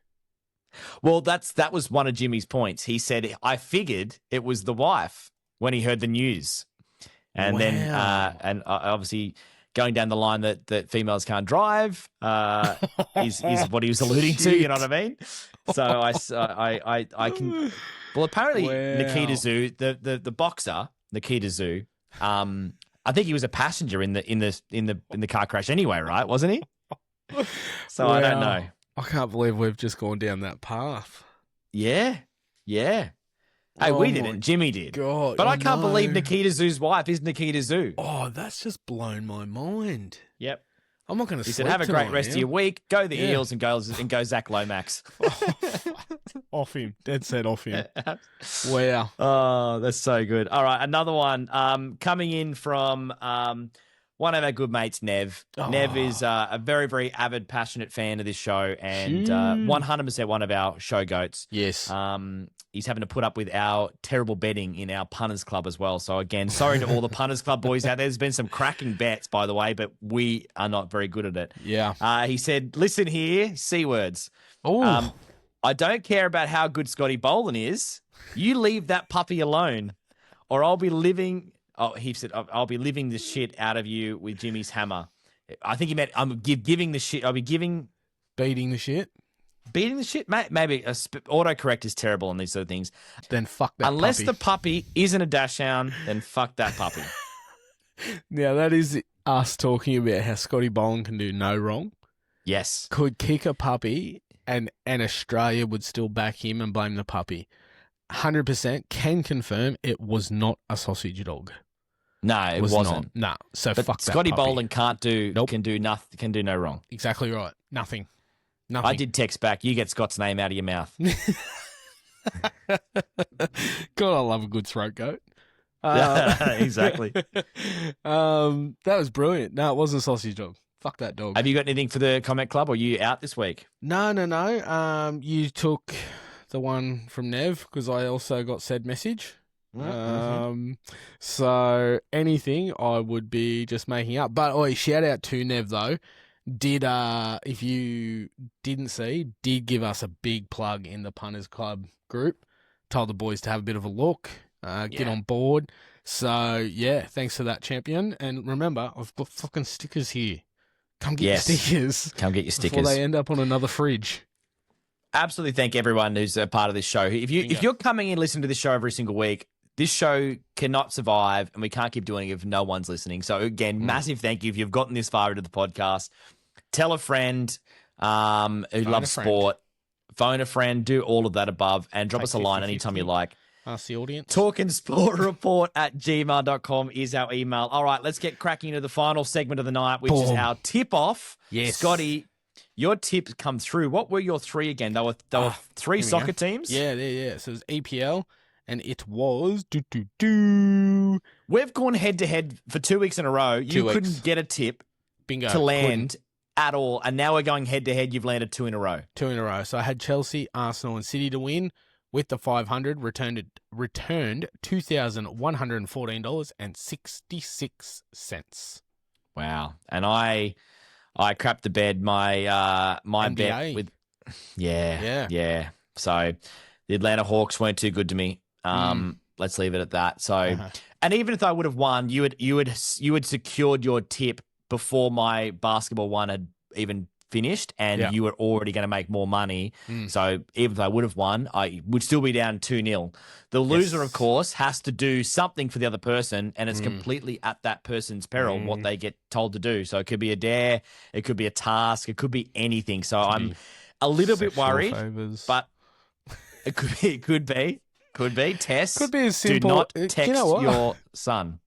Well, that was one of Jimmy's points. He said, I figured it was the wife when he heard the news. And then, Wow. obviously going down the line that females can't drive is what he was alluding to. You know what I mean? So I can. Well, apparently Wow. Nikita Zoo, the boxer Nikita Zoo, I think he was a passenger in the car crash anyway, right? Wasn't he? So I don't Wow. know. I can't believe we've just gone down that path. Yeah. Hey, Oh we my didn't. Jimmy did. God, But I can't no. believe Nikita Zoo's wife is Nikita Zoo. Oh, that's just blown my mind. Yep. I'm not going to He sleep said, have a great tonight rest now. of your week. Go the Yeah. Eels and go Zach Lomax. Off him. Dead set off him. Wow. Oh, that's so good. All right, another one coming in from one of our good mates, Nev. Oh. Nev is a very, very avid, passionate fan of this show and 100% one of our show goats. Yes. He's having to put up with our terrible betting in our punters club as well. So again, sorry to all the punters club boys out there. There's been some cracking bets, by the way, but we are not very good at it. Yeah. He said, listen here, C words. Oh. I don't care about how good Scotty Boland is. You leave that puppy alone or I'll be living... Oh, he said, I'll be living the shit out of you with Jimmy's hammer. I think he meant I'm giving the shit. I'll be giving... Beating the shit? Beating the shit? Maybe autocorrect is terrible on these sort of things. Then fuck that Unless puppy. the puppy isn't a dachshund, then fuck that puppy. Now, that is us talking about how Scotty Boland can do no wrong. Yes. Could kick a puppy and Australia would still back him and blame the puppy. 100% can confirm it was not a sausage dog. No, it wasn't. No. So But fuck Scotty that puppy. Boland can do nothing, can do no wrong. Exactly right. Nothing. I did text back. You get Scott's name out of your mouth. God, I love a good throat goat. Exactly. That was brilliant. No, it wasn't a sausage dog. Fuck that dog. Have you got anything for the comment club or are you out this week? No. You took the one from Nev because I also got said message. So anything I would be just making up. But shout out to Nev though. If you didn't see, did give us a big plug in the Punters Club group. Told the boys to have a bit of a look, get on board. So yeah, thanks for that, champion. And remember, I've got fucking stickers here. Come get your stickers. Come get your stickers. Before they end up on another fridge. Absolutely thank everyone who's a part of this show. If you're coming in listening to this show every single week, this show cannot survive and we can't keep doing it if no one's listening. So again, massive thank you if you've gotten this far into the podcast. Tell a friend who loves sport. Phone a friend, do all of that above, and drop us a line anytime you like. Ask the audience. talkingsportreport@gmail.com is our email. All right, let's get cracking into the final segment of the night, which is our tip-off. Yes. Scotty, your tips come through. What were your three again? They were three here we soccer go. teams? Yeah. So it was EPL, and it was... We've gone head-to-head for 2 weeks in a row. You couldn't get a tip Bingo. to land at all, and now we're going head-to-head. You've landed 2 in a row. 2 in a row. So I had Chelsea, Arsenal, and City to win with the 500. Returned $2,114.66. Wow. And I crapped the bed. My NBA. bet with yeah. So the Atlanta Hawks weren't too good to me. Let's leave it at that. So And even if I would have won, you had secured your tip before my basketball one had even finished, and you were already going to make more money. So even if I would have won, I would still be down 2-0. The loser, of course, has to do something for the other person, and it's completely at that person's peril what they get told to do. So it could be a dare, it could be a task, it could be anything. So I'm a little bit worried, but it could be. Tess, could be as simple. Do not text your son.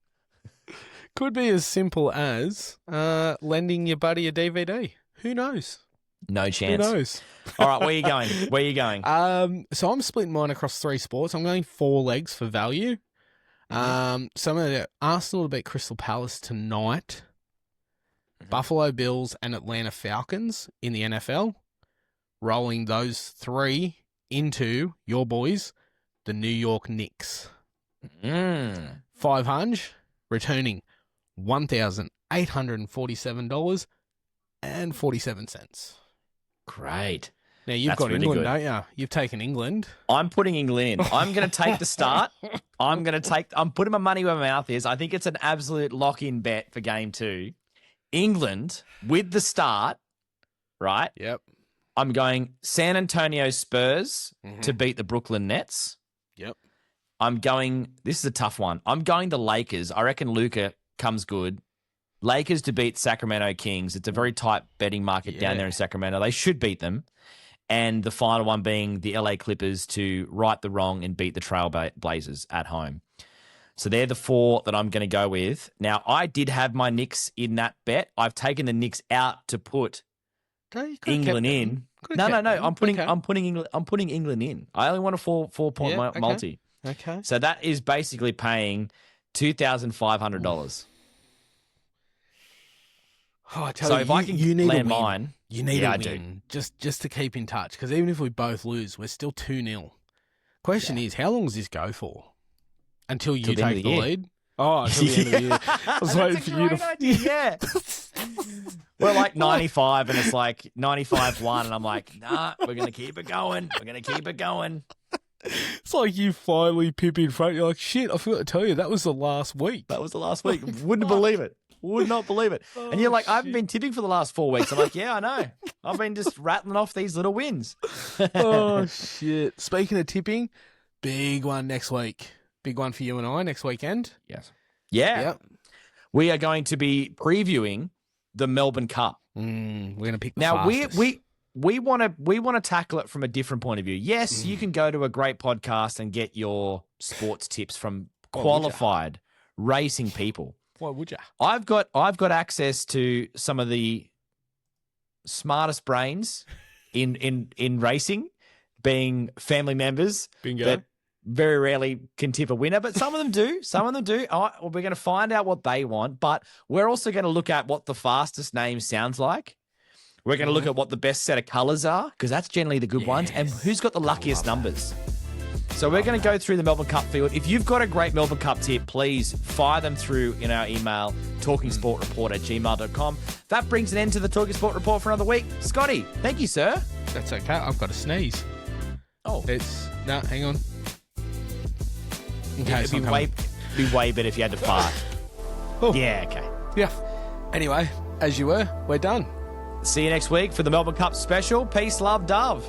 Could be as simple as lending your buddy a DVD. Who knows? No chance. Who knows? All right, where are you going? So I'm splitting mine across 3 sports. I'm going 4 legs for value. So I'm going to Arsenal to beat Crystal Palace tonight. Buffalo Bills and Atlanta Falcons in the NFL. Rolling those 3 into your boys, the New York Knicks. 500, returning $1,847.47. Great. Now, you've got really England, good. don't you? You've taken England. I'm putting England in. I'm going to take the start. I'm putting my money where my mouth is. I think it's an absolute lock-in bet for game 2. England with the start, right? Yep. I'm going San Antonio Spurs to beat the Brooklyn Nets. Yep. This is a tough one. I'm going the Lakers. I reckon Luka comes good. Lakers to beat Sacramento Kings. It's a very tight betting market down there in Sacramento. They should beat them. And the final one being the LA Clippers to right the wrong and beat the Trailblazers at home. So they're the 4 that I'm going to go with. Now, I did have my Knicks in that bet. I've taken the Knicks out to put England in. No. I'm putting England in. I only want a 4-point multi. Okay. So that is basically paying $2,500. Oh, I tell So you, if I can you need land a win. mine, you need I a do. win just to keep in touch. Because even if we both lose, we're still 2-0. Question is, how long does this go for? Until you the end take of the the lead? Oh, until the end of the year. I was waiting for you to. Yeah. We're like 95 and it's like 95-1 and I'm like, nah, we're going to keep it going. It's like you finally pip in front. You're like, shit, I forgot to tell you, that was the last week. Wouldn't believe it. Would not believe it. And you're like, I haven't been tipping for the last 4 weeks. I'm like, yeah, I know. I've been just rattling off these little wins. Oh, shit. Speaking of tipping, big one next week. Big one for you and I next weekend. Yes. Yeah. Yep. We are going to be previewing the Melbourne Cup. We're going to pick the Now, fastest. we want to tackle it from a different point of view. Yes, you can go to a great podcast and get your sports tips from qualified racing people. Why would you? I've got access to some of the smartest brains in racing, being family members Bingo. that very rarely can tip a winner, but some of them do. We're going to find out what they want, but we're also going to look at what the fastest name sounds like. We're going to look at what the best set of colours are, because that's generally the good ones, and who's got the luckiest numbers. So we're going to go through the Melbourne Cup field. If you've got a great Melbourne Cup tip, please fire them through in our email, talkingsportreport@gmail.com. That brings an end to the Talking Sport Report for another week. Scotty, thank you, sir. That's okay. I've got a sneeze. Oh. No, hang on. Okay, It'd be way better if you had to fart. Oh. Yeah, okay. Yeah. Anyway, as you were, we're done. See you next week for the Melbourne Cup special. Peace, love, dove.